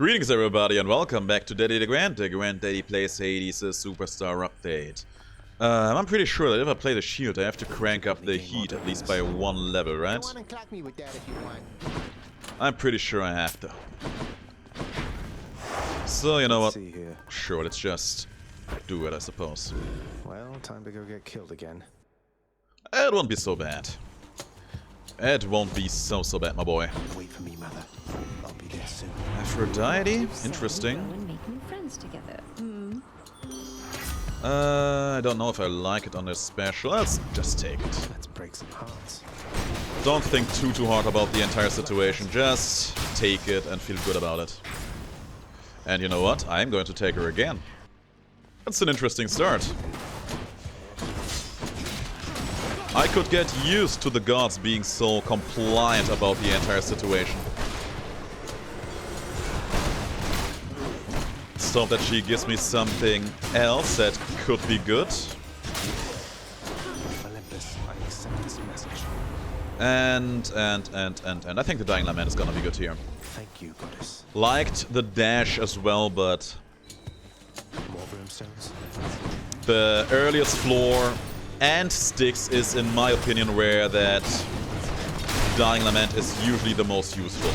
Greetings everybody and welcome back to Daddy DeGrand. DeGrand Daddy Plays Hades' Superstar Update. I'm pretty sure that if I play the shield I have to crank up the heat at least by one level, right? I'm pretty sure I have to. So you know what? Sure, let's just do it, I suppose. Well, time to go get killed again. It won't be so bad. It won't be so bad, my boy. Wait for me, mother. I'll be there soon. Aphrodite, interesting. Making friends together. I don't know if I like it on this special. Let's just take it. Let's break some hearts. Don't think too hard about the entire situation. Just take it and feel good about it. And you know what? I'm going to take her again. That's an interesting start. I could get used to the gods being so compliant about the entire situation. Stop that she gives me something else that could be good. Olympus, I accept this message. And I think the Dying Lament is gonna be good here. Thank you, goddess. Liked the dash as well, but More brimstones? the earliest floor and STYX is, in my opinion, where that Dying Lament is usually the most useful.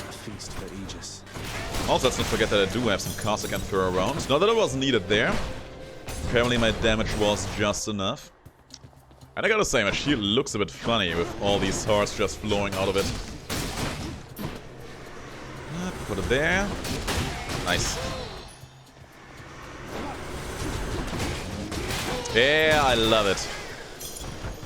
A feast for Aegis. Also, let's not forget that I do have some cards I can throw around. Not that it was needed there. Apparently my damage was just enough. And I gotta say, my shield looks a bit funny with all these hearts just flowing out of it. Put it there. Nice. Yeah, I love it.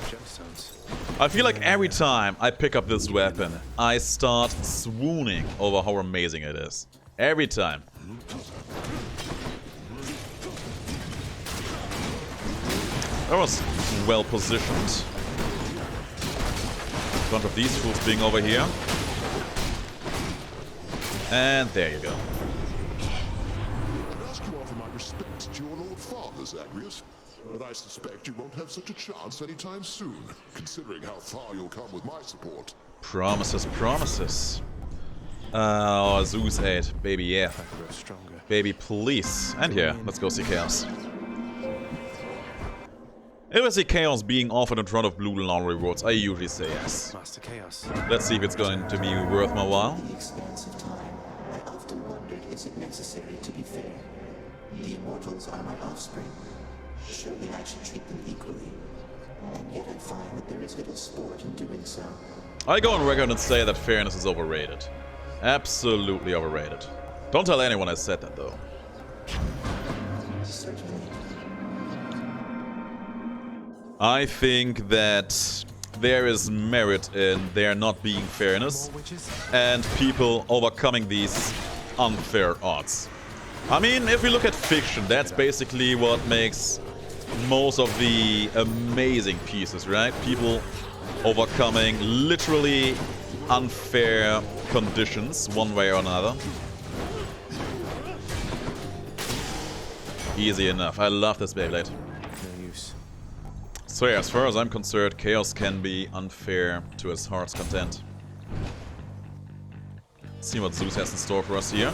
Gemstones. I feel like every time I pick up this weapon, I start swooning over how amazing it is. Every time. That was well positioned. A bunch of these fools being over here. And there you go. I'd ask you offer my respects to your Lord Father, Zagreus. But I suspect you won't have such a chance anytime soon, considering how far you'll come with my support. Promises, promises. Oh, Zeus 8. Baby, yeah. I grow stronger. Baby, please. And yeah, let's go see Chaos. If I see Chaos being offered in front of Blue Lawn rewards, I usually say yes. Master Chaos. Let's see if it's going to be worth my while. The expanse of time, I often wondered, is it necessary to be fair? The immortals are my offspring. Surely I should treat them equally. And yet I find that there is little sport in doing so. I go on record and say that fairness is overrated. Absolutely overrated. Don't tell anyone I said that, though. Certainly. I think that there is merit in there not being fairness More witches? and people overcoming these unfair odds. I mean, if we look at fiction, that's basically what makes most of the amazing pieces, right? People overcoming literally unfair conditions, one way or another. Easy enough. I love this Beyblade. No use. So yeah, as far as I'm concerned, Chaos can be unfair to his heart's content. Let's see what Zeus has in store for us here.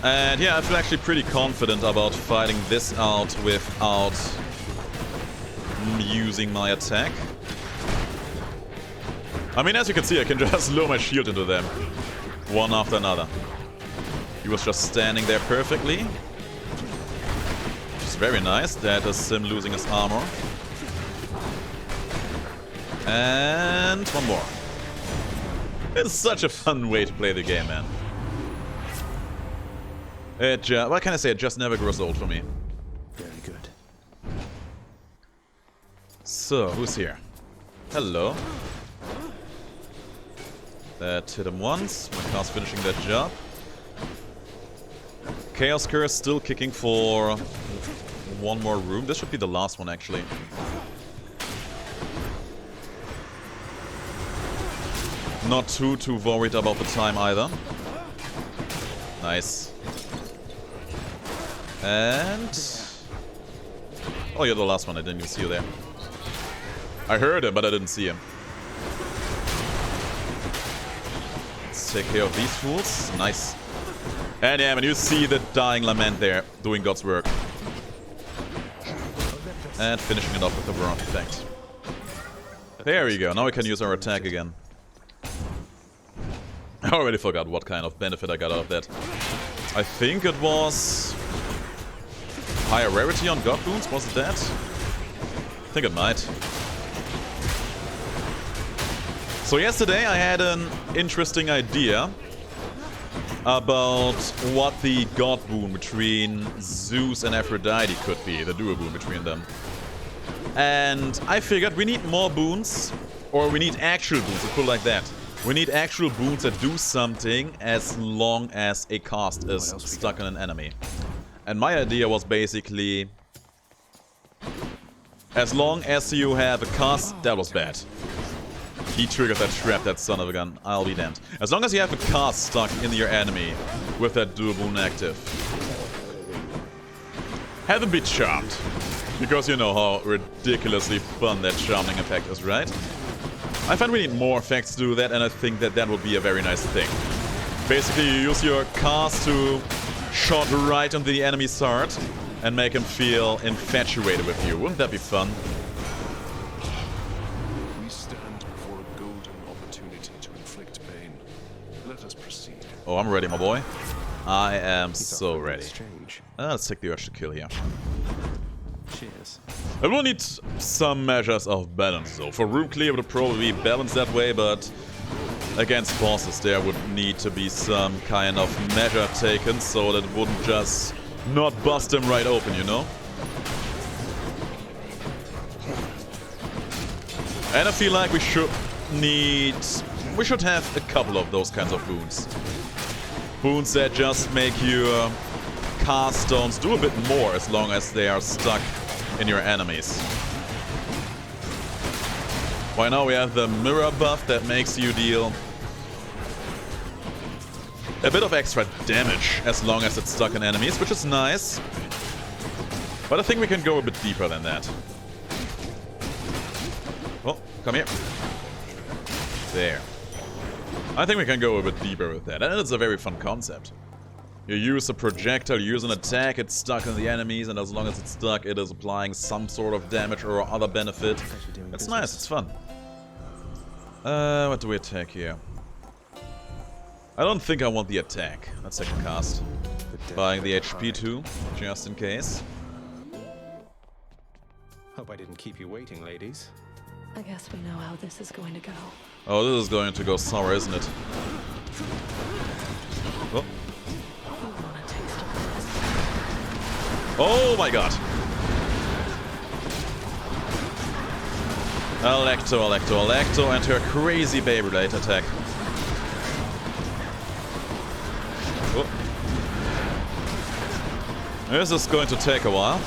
And yeah, I feel actually pretty confident about fighting this out without using my attack. I mean, as you can see, I can just lower my shield into them, one after another. He was just standing there perfectly. Which is very nice. That is him losing his armor. And one more. It's such a fun way to play the game, man. What can I say? It just never grows old for me. Very good. So, who's here? Hello. That hit him once. My car's finishing that job. Chaos Curse still kicking for one more room. This should be the last one, actually. Not too worried about the time either. Nice. And... oh, you're the last one. I didn't even see you there. I heard him, but I didn't see him. take care of these fools. Nice. And yeah, man, you see the dying lament there, doing God's work. And finishing it off with the Warrant effect. There we go, now we can use our attack again. I already forgot what kind of benefit I got out of that. I think it was... higher rarity on God Boons, was it that? I think it might. So yesterday I had an interesting idea about what the God Boon between Zeus and Aphrodite could be, the duo boon between them. And I figured we need more boons, or we need actual boons, let's put it like that. We need actual boons that do something as long as a cast is stuck on an enemy. And my idea was basically, as long as you have a cast, that was bad. He triggered that trap, that son of a gun, I'll be damned. As long as you have a cast stuck in your enemy with that dual boon active, have them be charmed. Because you know how ridiculously fun that charming effect is, right? I find we need more effects to do that, and I think that that would be a very nice thing. Basically, you use your cast to shot right into the enemy's heart and make him feel infatuated with you. Wouldn't that be fun? We stand before a golden opportunity to inflict pain. Let us proceed. Oh, I'm ready, my boy. I am so ready. Exchange. Let's take the urge to kill here. Cheers. I will need some measures of balance, though. For room clear, it would probably be balanced that way, but against bosses, there would need to be some kind of measure taken so that it wouldn't just not bust them right open, you know? And I feel like we should have a couple of those kinds of boons. Boons that just make your cast stones do a bit more as long as they are stuck in your enemies. By now we have the mirror buff that makes you deal a bit of extra damage as long as it's stuck in enemies, which is nice. But I think we can go a bit deeper than that. Oh, come here. There. I think we can go a bit deeper with that, and it's a very fun concept. You use a projectile, you use an attack, it's stuck in the enemies, and as long as it's stuck, it is applying some sort of damage or other benefit. It's nice, it's fun. What do we attack here? I don't think I want the attack. That's second cast. Buying the HP too, just in case. Hope I didn't keep you waiting, ladies. I guess we know how this is going to go. Oh, this is going to go sour, isn't it? Oh. Oh my god! Electo, and her crazy Beyblade attack. Oh. This is going to take a while.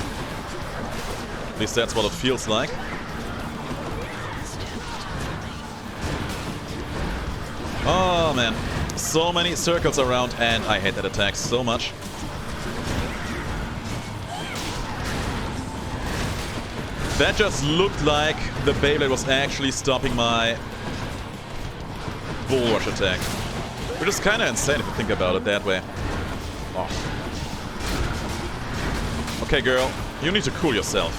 At least that's what it feels like. Oh man, so many circles around, and I hate that attack so much. That just looked like the Beyblade was actually stopping my bull rush attack. Which is kind of insane if you think about it that way. Oh. Okay, girl, you need to cool yourself.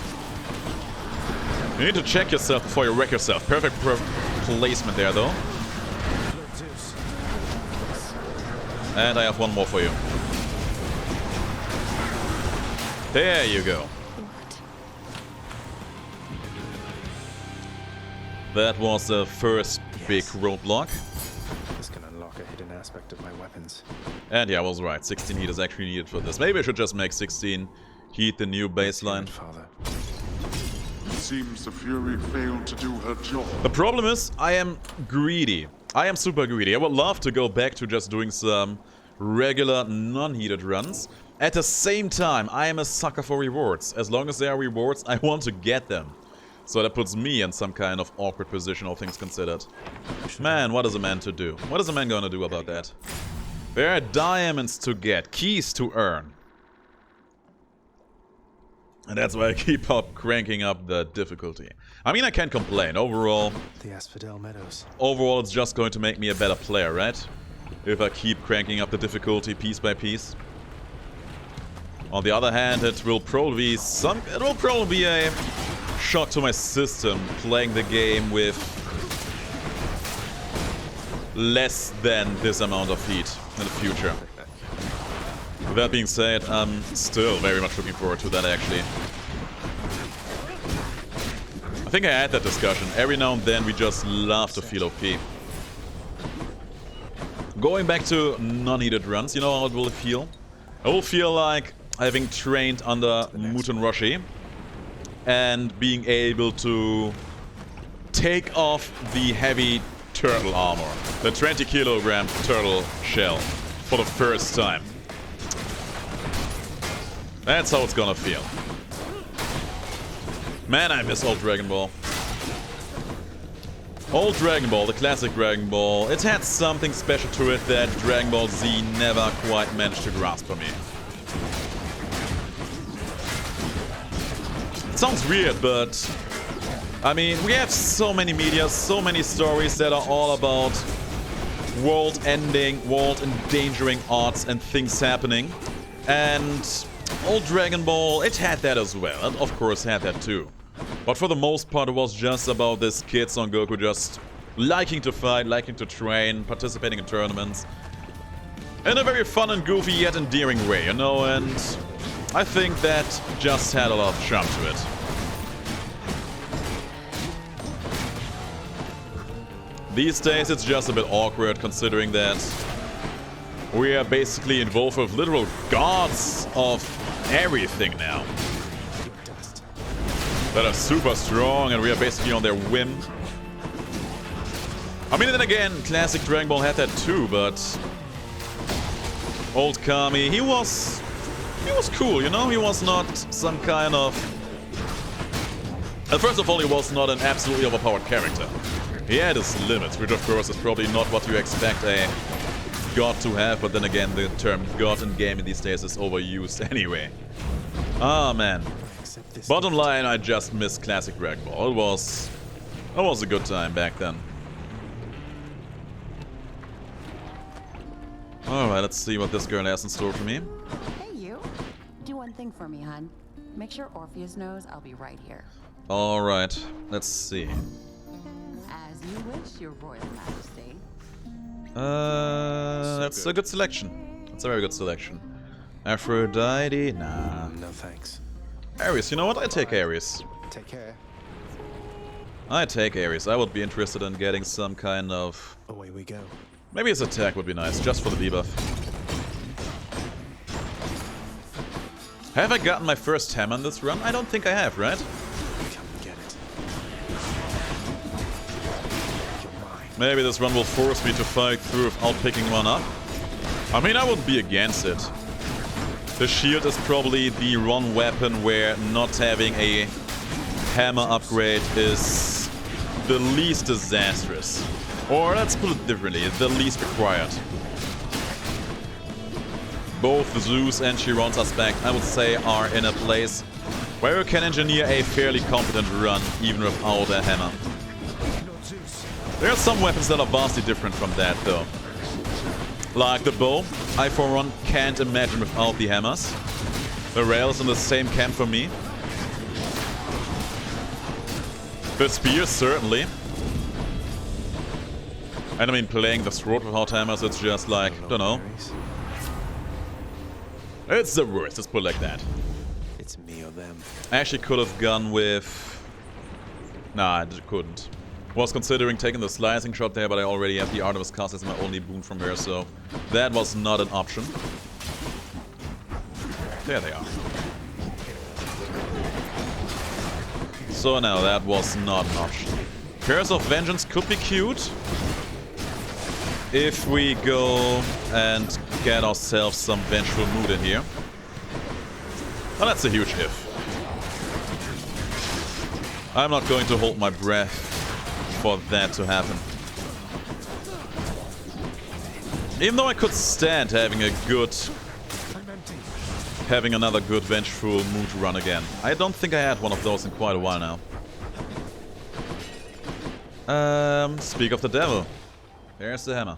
You need to check yourself before you wreck yourself. Perfect placement there, though. And I have one more for you. There you go. That was the first big roadblock. This can unlock a hidden aspect of my weapons. And yeah, I was right. 16 heat is actually needed for this. Maybe I should just make 16 heat the new baseline. Father. Seems the Fury failed to do her job. The problem is, I am greedy. I am super greedy. I would love to go back to just doing some regular non-heated runs. At the same time, I am a sucker for rewards. As long as there are rewards, I want to get them. So that puts me in some kind of awkward position, all things considered. Man, what is a man to do? What is a man gonna do about that? There are diamonds to get, keys to earn. And that's why I keep up cranking up the difficulty. I mean, I can't complain. Overall, The Asphodel Meadows. overall, it's just going to make me a better player, right? if I keep cranking up the difficulty piece by piece. On the other hand, it will probably be a shock to my system playing the game with less than this amount of heat in the future. With that being said, I'm still very much looking forward to that, actually. I think I had that discussion. Every now and then we just love to feel OP. Going back to non-heated runs, you know how it will feel? I will feel like having trained under Muten Roshi and being able to take off the heavy turtle armor, the 20 kilogram turtle shell, for the first time. That's how it's gonna feel. Man, I miss old Dragon Ball. Old Dragon Ball, the classic Dragon Ball, it had something special to it that Dragon Ball Z never quite managed to grasp for me. It sounds weird, but I mean, we have so many media, so many stories that are all about world-ending, world-endangering odds and things happening. And old Dragon Ball, it had that as well. It of course had that too. But for the most part, it was just about this kid Son Goku just liking to fight, liking to train, participating in tournaments. In a very fun and goofy yet endearing way, you know, and I think that just had a lot of charm to it. These days it's just a bit awkward considering that we are basically involved with literal gods of everything now. That are super strong and we are basically on their whim. I mean, then again, classic Dragon Ball had that too, but old Kami, he was cool, you know? He was not some kind of... And first of all, he was not an absolutely overpowered character. He had his limits, which of course is probably not what you expect a god to have, but then again, the term god in gaming these days is overused anyway. Ah, man. Bottom line, I just miss classic Dragon Ball. It was a good time back then. Alright, let's see what this girl has in store for me. Hey, you. Do one thing for me, hon. Make sure Orpheus knows I'll be right here. Alright, let's see. As you wish, your royal majesty. That's a good selection. That's a very good selection. Aphrodite? Nah. No thanks. Ares, you know what? I take Ares. Take care. I take Ares. I would be interested in getting some kind of... Away we go. Maybe his attack would be nice, just for the debuff. Have I gotten my first hammer in this run? I don't think I have, right? Come get it. You're mine. Maybe this run will force me to fight through without picking one up. I mean, I wouldn't be against it. The shield is probably the one weapon where not having a hammer upgrade is the least disastrous. Or let's put it differently, the least required. Both Zeus and Chiron's aspect, I would say, are in a place where you can engineer a fairly competent run even without a hammer. There are some weapons that are vastly different from that though. Like the bow, I for one can't imagine without the hammers. The rail is in the same camp for me. The spears, certainly. And I mean, playing the sword without hammers, it's just like, don't know. It's the worst, let's put it like that. It's me or them. I actually could have gone with... Nah, I couldn't. Was considering taking the slicing shot there, but I already have the Artemis cast as my only boon from her, so that was not an option. There they are. So now that was not an option. Curse of Vengeance could be cute if we go and get ourselves some vengeful mood in here. Oh, that's a huge if. I'm not going to hold my breath for that to happen. Even though I could stand having another good vengeful mood run again. I don't think I had one of those in quite a while now. Speak of the devil. There's the hammer.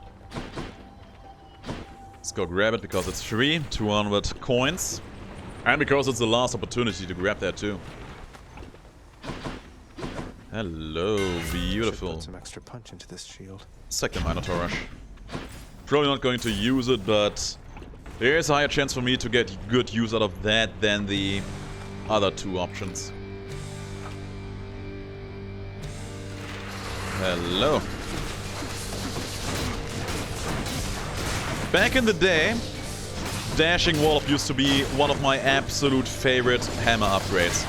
go grab it because it's free. 200 coins. And because it's the last opportunity to grab that too. Hello, beautiful. Put some extra punch into this shield. Second Minotaur Rush. Probably not going to use it, but there's a higher chance for me to get good use out of that than the other two options. Hello. Back in the day, Dashing Wallop used to be one of my absolute favorite hammer upgrades.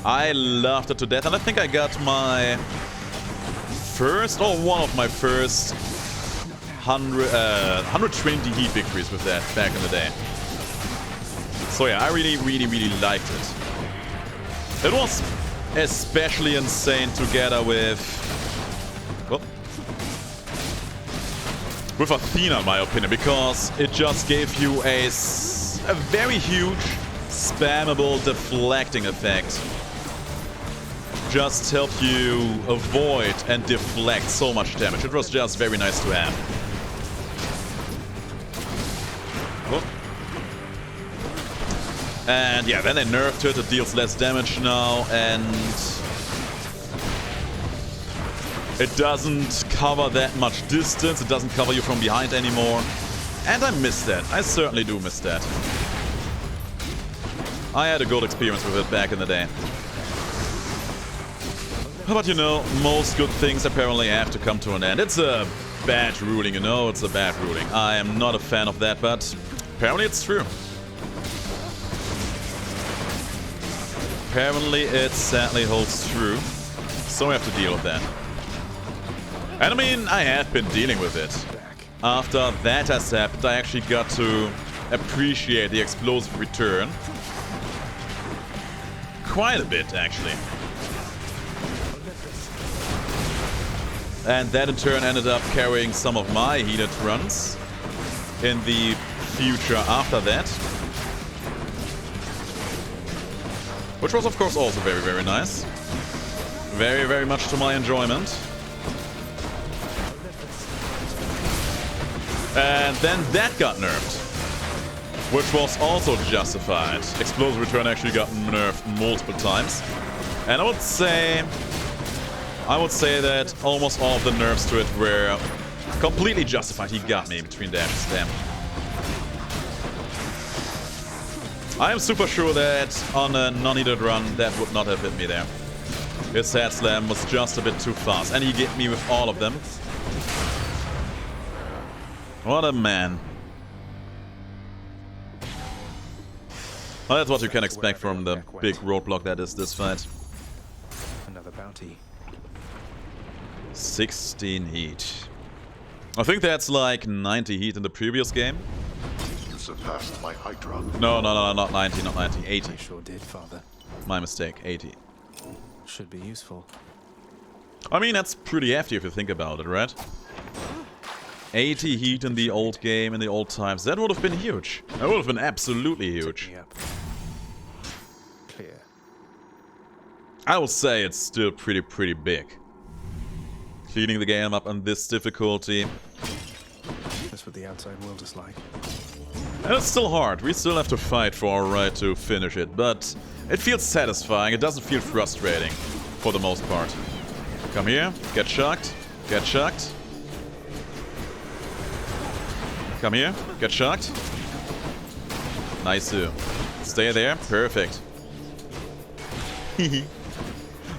I loved it to death, and I think I got my first, or one of my first 120 heat victories with that back in the day. So yeah, I really liked it. It was especially insane together with Athena, in my opinion, because it just gave you a very huge spammable deflecting effect. Just helped you avoid and deflect so much damage. It was just very nice to have. And yeah, then they nerfed it. It deals less damage now, and it doesn't cover that much distance. It doesn't cover you from behind anymore. And I miss that. I certainly do miss that. I had a good experience with it back in the day. But you know, most good things apparently have to come to an end. It's a bad ruling, you know, it's a bad ruling. I am not a fan of that, but apparently it's true. Apparently it sadly holds true. So we have to deal with that. And I mean, I have been dealing with it. After that has happened, I actually got to appreciate the explosive return. Quite a bit, actually. And that in turn ended up carrying some of my heated runs in the future after that. Which was of course also very nice. Very much to my enjoyment. And then that got nerfed. Which was also justified. Explosive return actually got nerfed multiple times. And I would say that almost all of the nerfs to it were completely justified. He got me between dashes, damn. I am super sure that on a non-heated run, that would not have hit me there. His head slam was just a bit too fast, and he hit me with all of them. What a man. Well, that's what you can expect from the big roadblock that is this fight. Another bounty. 16 heat. I think that's like 90 heat in the previous game. You surpassed my Hydra. No, not 90, not 90, 80. I sure did, Father. My mistake, 80. Should be useful. I mean, that's pretty hefty if you think about it, right? 80 heat in the old game, in the old times. That would have been huge. That would have been absolutely huge. Clear. I would say it's still pretty big. Cleaning the game up on this difficulty. That's what the outside world is like. And it's still hard. We still have to fight for our right to finish it, but it feels satisfying. It doesn't feel frustrating for the most part. Come here, get shocked, get shocked. Come here, get shocked. Nice. Stay there, perfect.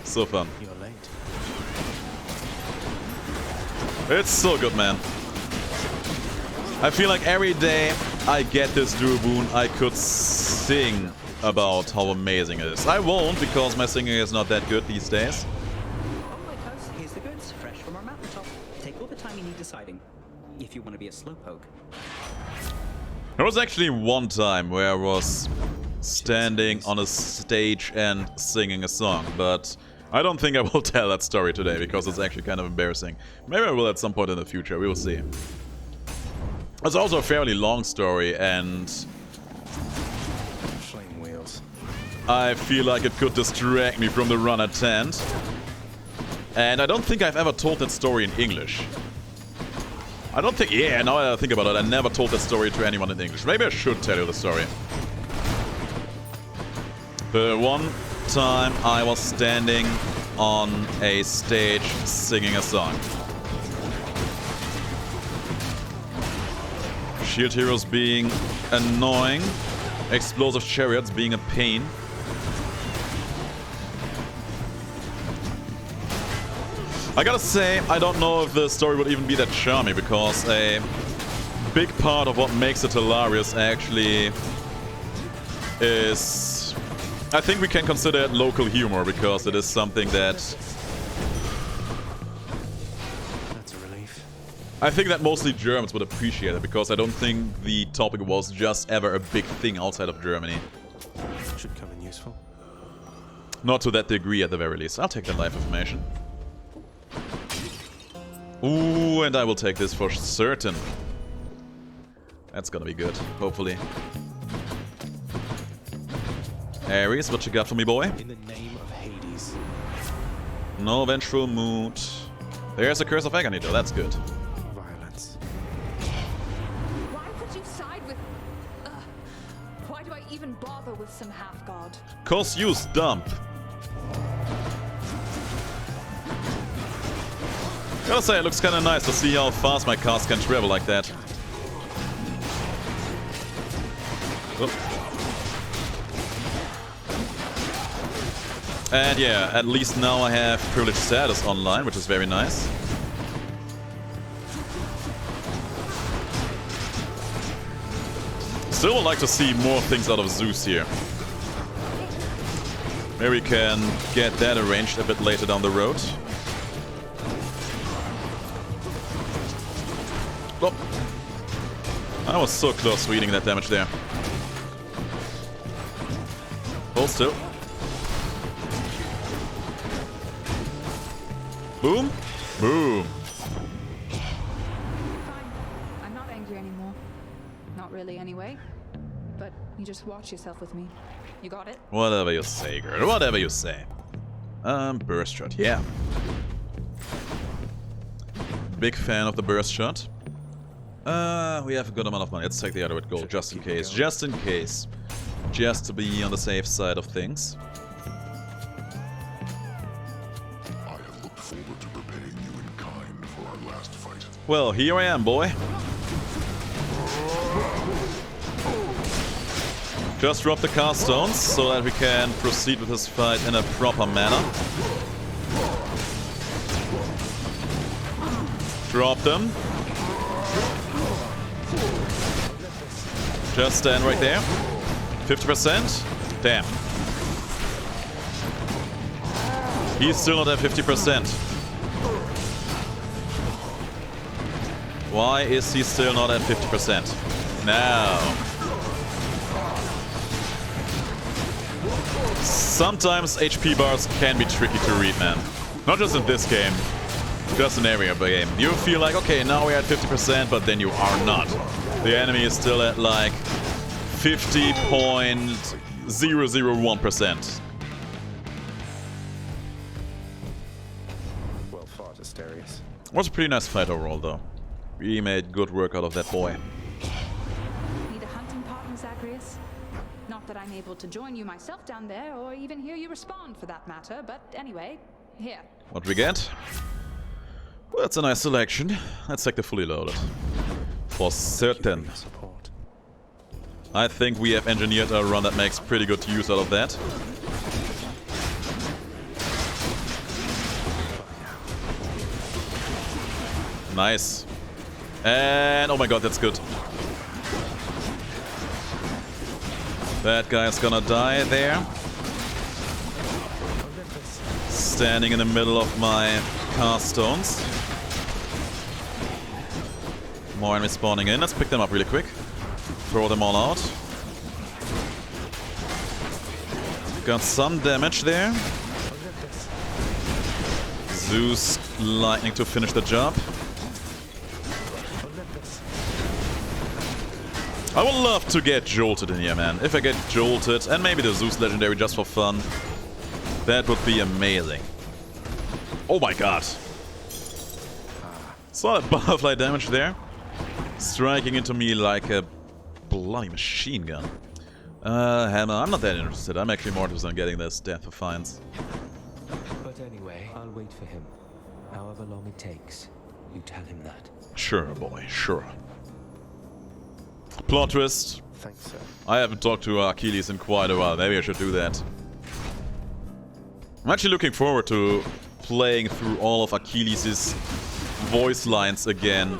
So fun. You're late. It's so good, man. I feel like every day I get this Durboon, I could sing about how amazing it is. I won't, because my singing is not that good these days. Alright, guys, here's the goods, fresh from our mountaintop. Take all the time you need deciding, if you want to be a slowpoke. There was actually one time where I was standing on a stage and singing a song, but I don't think I will tell that story today, because it's actually kind of embarrassing. Maybe I will at some point in the future, we will see. It's also a fairly long story, and Flame wheels. I feel like it could distract me from the run at hand. And I don't think I've ever told that story in English. I don't think... Yeah, now that I think about it, I never told that story to anyone in English. Maybe I should tell you the story. But one time I was standing on a stage singing a song. Shield heroes being annoying. Explosive chariots being a pain. I gotta say, I don't know if the story would even be that charming, because a big part of what makes it hilarious actually is... I think we can consider it local humor, because it is something that... That's a relief. I think that mostly Germans would appreciate it, because I don't think the topic was just ever a big thing outside of Germany. Should come in useful. Not to that degree at the very least. I'll take that life information. Ooh, and I will take this for certain. That's gonna be good, hopefully. Ares, what you got for me, boy? In the name of Hades. No vengeful mood. There's a Curse of Agony though, that's good. Violence. Why would you side with... why do I even bother with some half-god? Cause use dump. Gotta say, it looks kinda nice to see how fast my cast can travel like that. Oop. And yeah, at least now I have privileged status online, which is very nice. Still would like to see more things out of Zeus here. Maybe we can get that arranged a bit later down the road. Oh. I was so close to eating that damage there. Hold still. Boom. Boom. Fine. I'm not angry anymore. Not really, anyway. But you just watch yourself with me. You got it? Whatever you say, girl. Whatever you say. Burst shot. Yeah. Big fan of the burst shot. We have a good amount of money. Let's take the other with gold, just in case. Just in case. Just to be on the safe side of things. I have looked forward to repaying you in kind for our last fight. Well, here I am, boy. Just drop the cast stones so that we can proceed with this fight in a proper manner. Drop them. Just stand right there. 50%? Damn. He's still not at 50%. Why is he still not at 50%? Now. Sometimes HP bars can be tricky to read, man. Not just in this game, just in every other game. You feel like, okay, now we're at 50%, but then you are not. The enemy is still at like 50.001%. Well fought, Asterius. Was a pretty nice fight overall, though. We made good work out of that boy. Need a hunting partner, Zagreus? Not that I'm able to join you myself down there, or even hear you respond for that matter, but anyway, here. What we get? Well, that's a nice selection. Let's take the fully loaded. For certain. Support. I think we have engineered a run that makes pretty good use out of that. Nice. And oh my god, that's good. That guy's gonna die there. Standing in the middle of my cast stones. More enemies spawning in. Let's pick them up really quick. Throw them all out. Got some damage there. Zeus lightning to finish the job. I would love to get jolted in here, man. If I get jolted, and maybe the Zeus legendary just for fun, that would be amazing. Oh my god. Solid butterfly damage there. Striking into me like a bloody machine gun. Hammer, I'm not that interested. I'm actually more interested in getting this Death of Fines. But anyway, I'll wait for him. However long it takes. You tell him that. Sure, boy, sure. Plot twist. Thanks, sir. I haven't talked to Achilles in quite a while. Maybe I should do that. I'm actually looking forward to playing through all of Achilles' voice lines again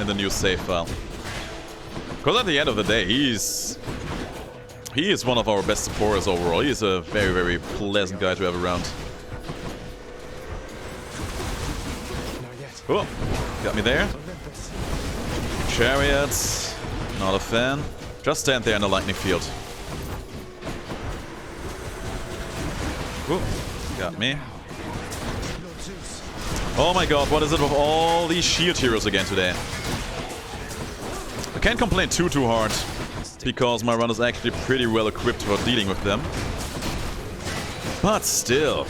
in the new save file. Because at the end of the day, he is one of our best supporters overall. He's a very, very pleasant guy to have around. Oh, got me there. Chariots, not a fan. Just stand there in the lightning field. Ooh, got me. Oh my god, what is it with all these shield heroes again today? I can't complain too hard, because my run is actually pretty well equipped for dealing with them. But still.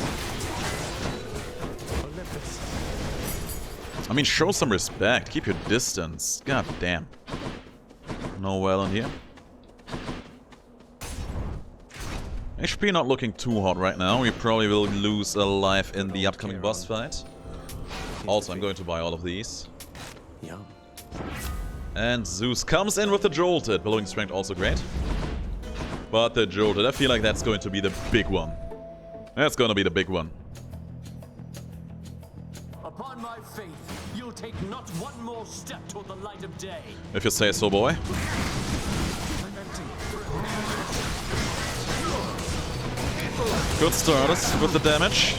I mean, show some respect. Keep your distance. God damn. No well in here. HP not looking too hot right now. We probably will lose a life in the upcoming boss fight. Also, I'm going to buy all of these. Yum. And Zeus comes in with the Jolted. Ballooning Strength also great. But the Jolted, I feel like that's going to be the big one. That's going to be the big one. Upon my faith, you'll take not one more step toward the light of day. If you say so, boy. Good starters with the damage.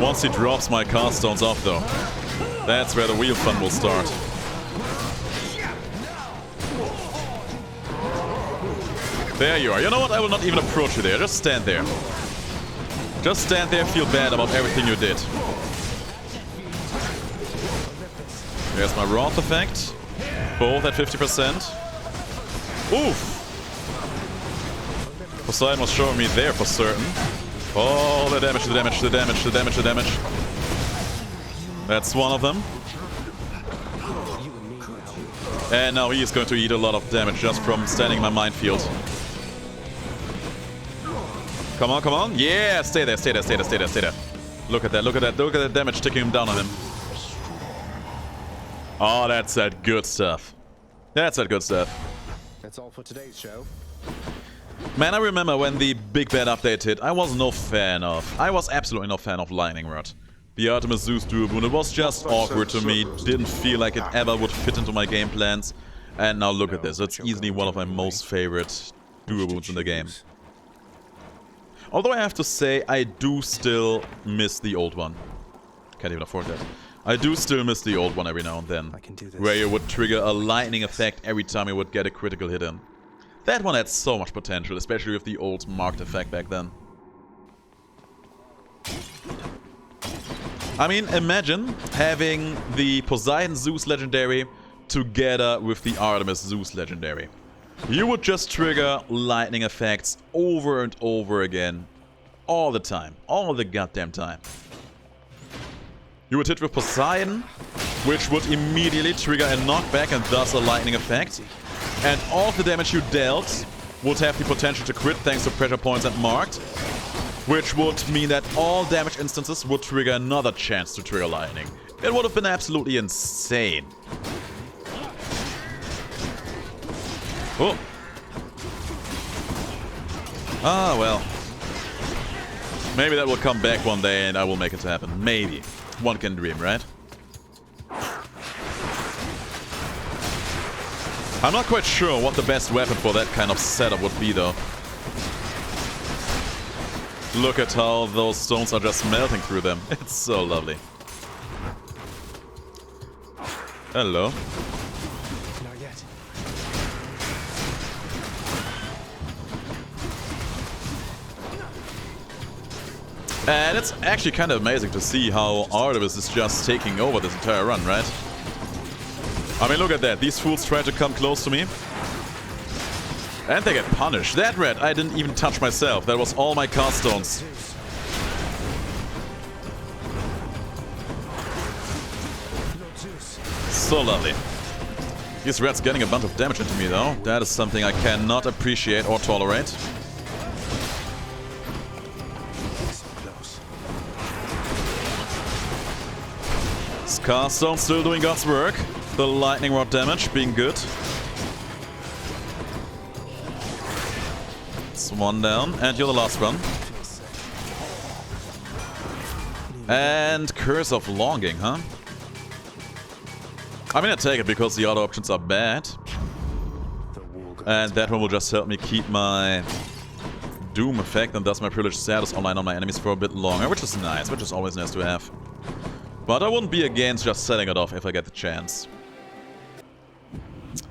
Once he drops my cast stones off, though, that's where the real fun will start. There you are. You know what? I will not even approach you there. Just stand there. Just stand there and feel bad about everything you did. There's my Wrath effect. Both at 50%. Oof! Poseidon was showing me there for certain. Oh, the damage, the damage, the damage, the damage, the damage. That's one of them. And now he is going to eat a lot of damage just from standing in my minefield. Come on, come on. Yeah, stay there, stay there, stay there, stay there, stay there. Look at that, look at that, look at that damage taking him down on him. Oh, that's that good stuff. That's that good stuff. That's all for today's show. Man, I remember when the big bad update hit, I was absolutely no fan of Lightning Rod. The Artemis Zeus duo boon, it was just awkward to me, didn't feel like it ever would fit into my game plans. And now look at this, it's easily one of my most favorite duo boons in the game. Although I have to say, I do still miss the old one. Can't even afford that. I do still miss the old one every now and then, where you would trigger a lightning effect every time you would get a critical hit in. That one had so much potential, especially with the old marked effect back then. I mean, imagine having the Poseidon Zeus Legendary together with the Artemis Zeus Legendary. You would just trigger lightning effects over and over again, all the time, all the goddamn time. You would hit with Poseidon, which would immediately trigger a knockback and thus a lightning effect. And all of the damage you dealt would have the potential to crit thanks to pressure points and marked, which would mean that all damage instances would trigger another chance to trigger lightning. It would have been absolutely insane. Oh. Ah, well. Maybe that will come back one day and I will make it happen. Maybe. One can dream, right? I'm not quite sure what the best weapon for that kind of setup would be, though. Look at how those stones are just melting through them. It's so lovely. Hello. Not yet. And it's actually kind of amazing to see how Artemis is just taking over this entire run, right? I mean, look at that. These fools try to come close to me. And they get punished. That red, I didn't even touch myself. That was all my cast stones. So lovely. These rats getting a bunch of damage into me though. That is something I cannot appreciate or tolerate. Scarstone still doing God's work. The lightning rod damage being good. It's one down, and you're the last one. And Curse of Longing, huh? I mean, I take it because the other options are bad. And that one will just help me keep my Doom effect and thus my privileged status online on my enemies for a bit longer, which is nice, which is always nice to have. But I wouldn't be against just selling it off if I get the chance.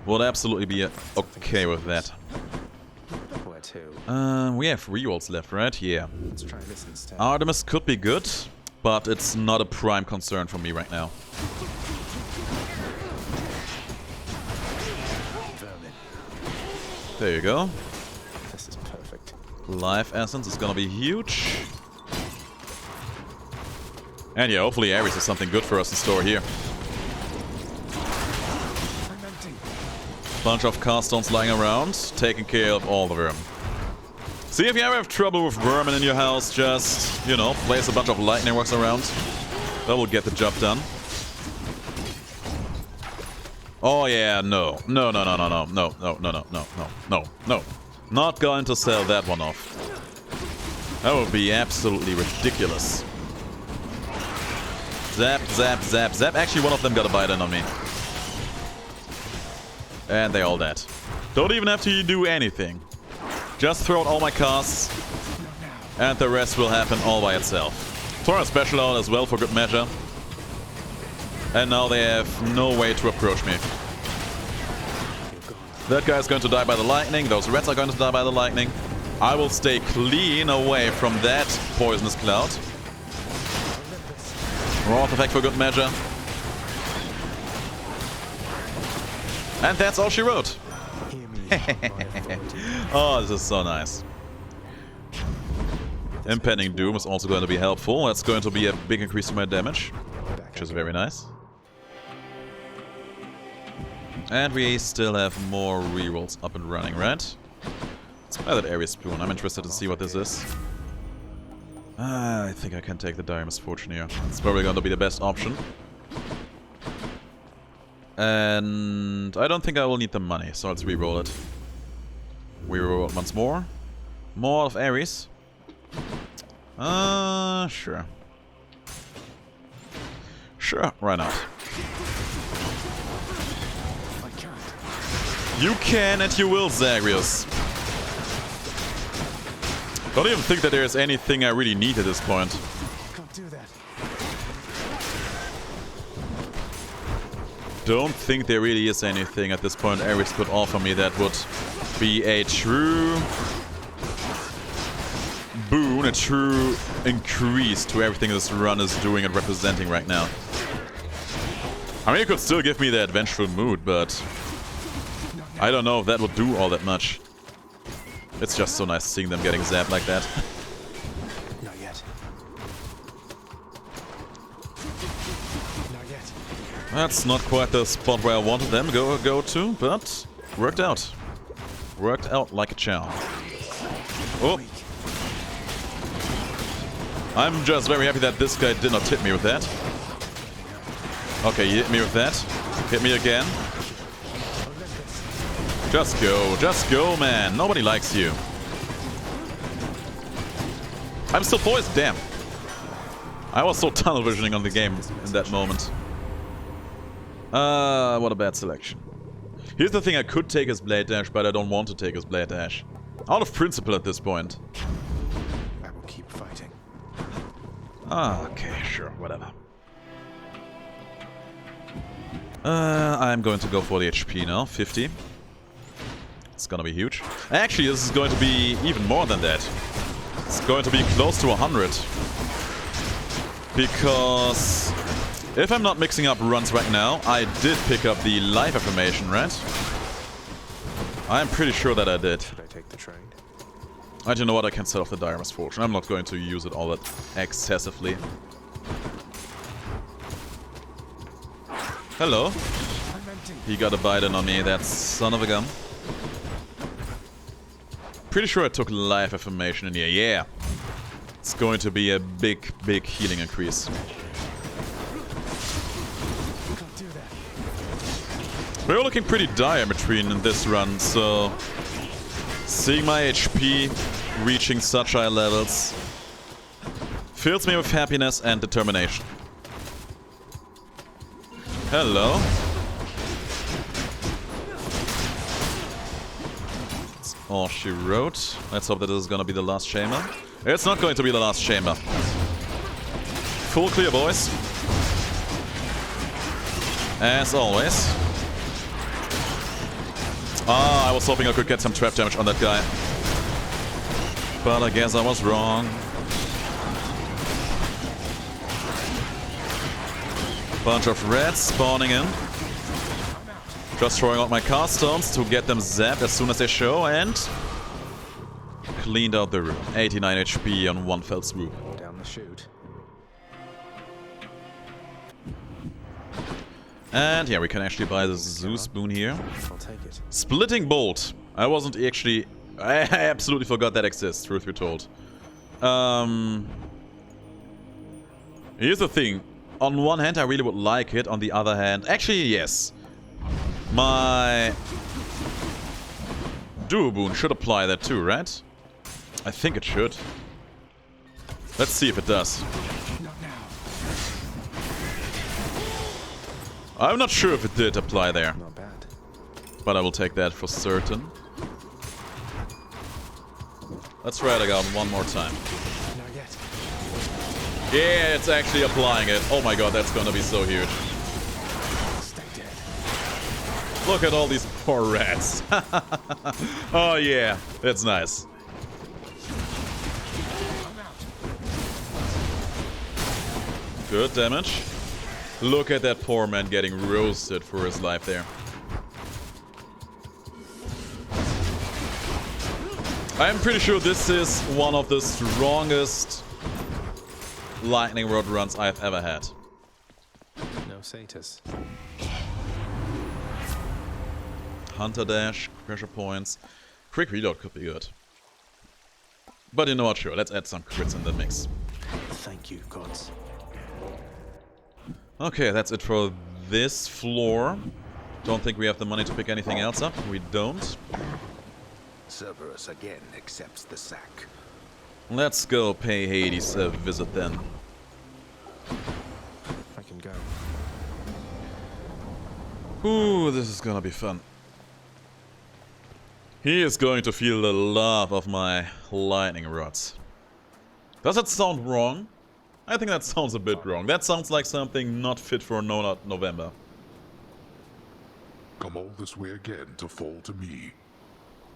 Would absolutely be okay with that. We have rerolls left, right? Yeah. Let's try this instead. Artemis could be good, but it's not a prime concern for me right now. There you go. This is perfect. Life Essence is gonna be huge. And yeah, hopefully Ares has something good for us in store here. Bunch of caststones lying around, taking care of all the vermin. See, if you ever have trouble with vermin in your house, just, you know, place a bunch of lightning rocks around. That will get the job done. Oh yeah, no. No. Not going to sell that one off. That would be absolutely ridiculous. Zap, zap, zap, zap. Actually, one of them got a bite in on me. And they all dead. Don't even have to do anything. Just throw out all my casts. And the rest will happen all by itself. Throw a special out as well for good measure. And now they have no way to approach me. That guy's going to die by the lightning. Those rats are going to die by the lightning. I will stay clean away from that poisonous cloud. Wrath effect for good measure. And that's all she wrote. Oh, this is so nice. Impending Doom is also going to be helpful. That's going to be a big increase to my damage, which is very nice. And we still have more rerolls up and running, right? Let's buy that area spoon. I'm interested to see what this is. I think I can take the Dire Misfortune here. It's probably going to be the best option. And I don't think I will need the money, so let's re-roll it. We roll it once more. More of Ares. Sure. Sure, why not? You can and you will, Zagreus. Don't even think that there's anything I really need at this point. Can't do that. Don't think there really is anything at this point Ares could offer me that would be a true boon, a true increase to everything this run is doing and representing right now. I mean, it could still give me that vengeful mood, but I don't know if that would do all that much. It's just so nice seeing them getting zapped like that. Not yet. Not yet. That's not quite the spot where I wanted them to go to, but worked out. Worked out like a charm. Oh. I'm just very happy that this guy did not hit me with that. Okay, he hit me with that. Hit me again. Just go, man. Nobody likes you. I'm still poisoned, damn. I was so tunnel visioning on the game in that moment. What a bad selection. Here's the thing, I could take his Blade Dash, but I don't want to take his Blade Dash. Out of principle at this point. I will keep fighting. Okay, sure, whatever. I'm going to go for the HP now, 50. It's gonna be huge. Actually, this is going to be even more than that. It's going to be close to 100. Because if I'm not mixing up runs right now, I did pick up the life affirmation, right? I'm pretty sure that I did. Should I take the trade? I don't know what, I can set off the Dire Misfortune. I'm not going to use it all that excessively. Hello. He got a bite in on me, that son of a gun. Pretty sure I took life affirmation in here. Yeah. It's going to be a big, big healing increase. We're looking pretty dire between this run, so seeing my HP reaching such high levels fills me with happiness and determination. Hello. That's all she wrote. Let's hope that this is gonna be the last chamber. It's not going to be the last chamber. Full clear, boys. As always. Ah, I was hoping I could get some trap damage on that guy. But I guess I was wrong. Bunch of reds spawning in. Just throwing out my cast stones to get them zapped as soon as they show, and cleaned out the room. 89 HP on one fell swoop. Down the chute. And yeah, we can actually buy the Zeus boon here. I'll take it. Splitting Bolt. I wasn't actually... I absolutely forgot that exists, truth be told. Here's the thing. On one hand, I really would like it. On the other hand... Actually, yes. My... Duo boon should apply that too, right? I think it should. Let's see if it does. I'm not sure if it did apply there. Not bad. But I will take that for certain. Let's try it again one more time. Not yet. Yeah, it's actually applying it. Oh my god, that's gonna be so huge. Stay dead. Look at all these poor rats. Oh yeah, that's nice. Good damage. Look at that poor man getting roasted for his life there. I'm pretty sure this is one of the strongest lightning rod runs I've ever had. No satyrs. Hunter dash, pressure points. Quick reload could be good. But you know what, sure, let's add some crits in the mix. Thank you, gods. Okay, that's it for this floor. Don't think we have the money to pick anything else up. We don't. Cerberus again accepts the sack. Let's go pay Hades a visit then. I can go. Ooh, this is gonna be fun. He is going to feel the love of my lightning rods. Does that sound wrong? I think that sounds a bit wrong. That sounds like something not fit for November. Come all this way again to fall to me.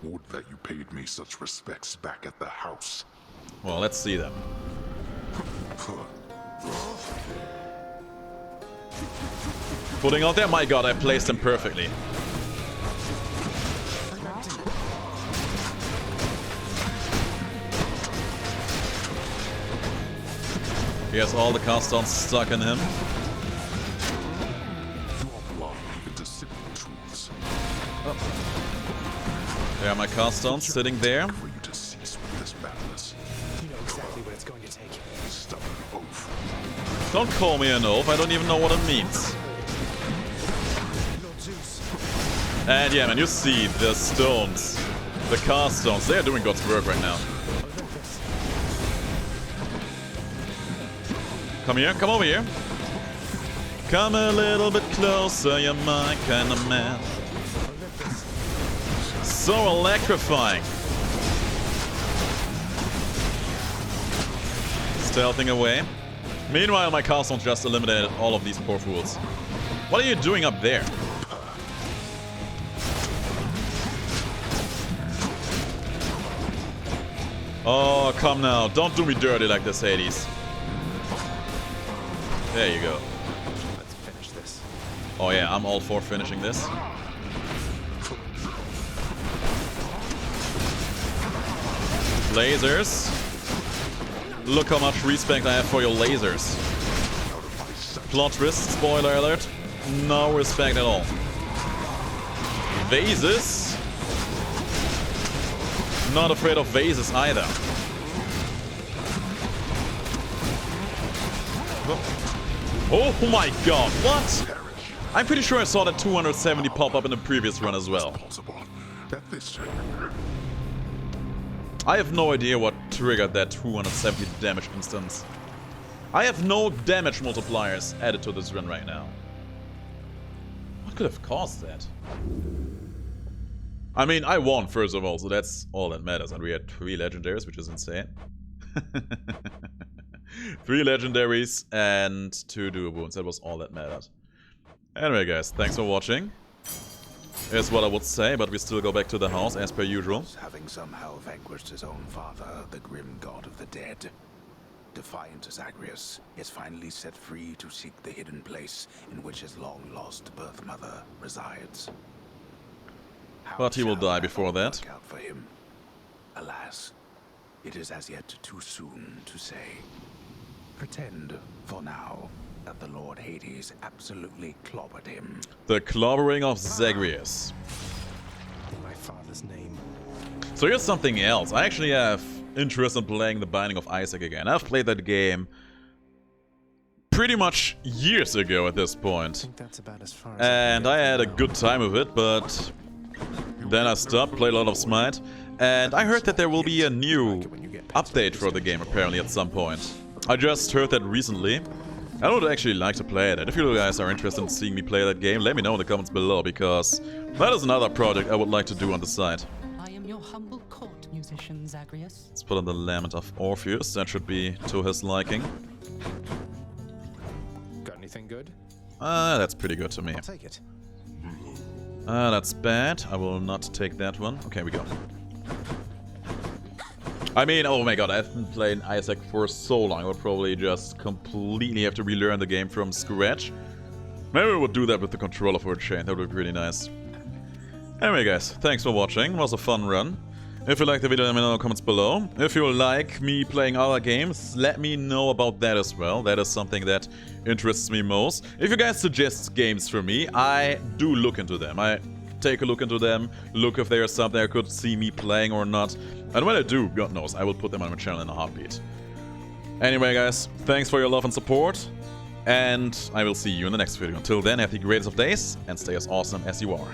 Would that you paid me such respects back at the house. Well, let's see them. Putting out there, my god, I placed him perfectly. He has all the cast stones stuck in him. There are my cast stones sitting there. For you to cease with this madness. You know exactly what it's going to take. Stubborn oaf. Don't call me an oaf, I don't even know what it means. Lord Zeus. And yeah, man, you see the stones, the cast stones, they are doing God's work right now. Come here, come over here. Come a little bit closer, you're my kind of man. So electrifying. Stealthing away. Meanwhile, my castle just eliminated all of these poor fools. What are you doing up there? Oh, come now. Don't do me dirty like this, Hades. There you go. Let's finish this. Oh yeah, I'm all for finishing this. Lasers. Look how much respect I have for your lasers. Plot twist, spoiler alert. No respect at all. Vases. Not afraid of vases either. Oh my god, what? I'm pretty sure I saw that 270 pop up in the previous run as well. I have no idea what triggered that 270 damage instance. I have no damage multipliers added to this run right now. What could have caused that? I mean, I won first of all, so that's all that matters. And we had 3 legendaries, which is insane. 3 legendaries and 2 dual wounds. That was all that mattered. Anyway, guys, thanks for watching. Is what I would say, but we still go back to the house as per usual. Having somehow vanquished his own father, the grim god of the dead, defiant Zagreus is finally set free to seek the hidden place in which his long-lost birth mother resides. But he will die before that. Work out for him? Alas, it is as yet too soon to say. Pretend, for now, that the Lord Hades absolutely clobbered him. The clobbering of Zagreus. In my father's name. So here's something else. I actually have interest in playing The Binding of Isaac again. I've played that game pretty much years ago at this point. I think that's about as far as and I had a good time with it, but then I stopped, played a lot of Smite, and I heard that there will be a new update for the game apparently at some point. I just heard that recently. I would actually like to play it. If you guys are interested in seeing me play that game, let me know in the comments below, because that is another project I would like to do on the side. I am your humble court musician, Zagreus. Let's put on the Lament of Orpheus. That should be to his liking. Got anything good? That's pretty good to me. I'll take it. That's bad. I will not take that one. Okay, we go. I mean, oh my god, I've been playing Isaac for so long. I would probably just completely have to relearn the game from scratch. Maybe we would do that with the controller for a change. That would be pretty nice. Anyway, guys, thanks for watching. It was a fun run. If you liked the video, let me know in the comments below. If you like me playing other games, let me know about that as well. That is something that interests me most. If you guys suggest games for me, I do look into them. I take a look into them, look if there's something I could see me playing or not. And when I do, God knows, I will put them on my channel in a heartbeat. Anyway, guys, thanks for your love and support. And I will see you in the next video. Until then, have the greatest of days, and stay as awesome as you are.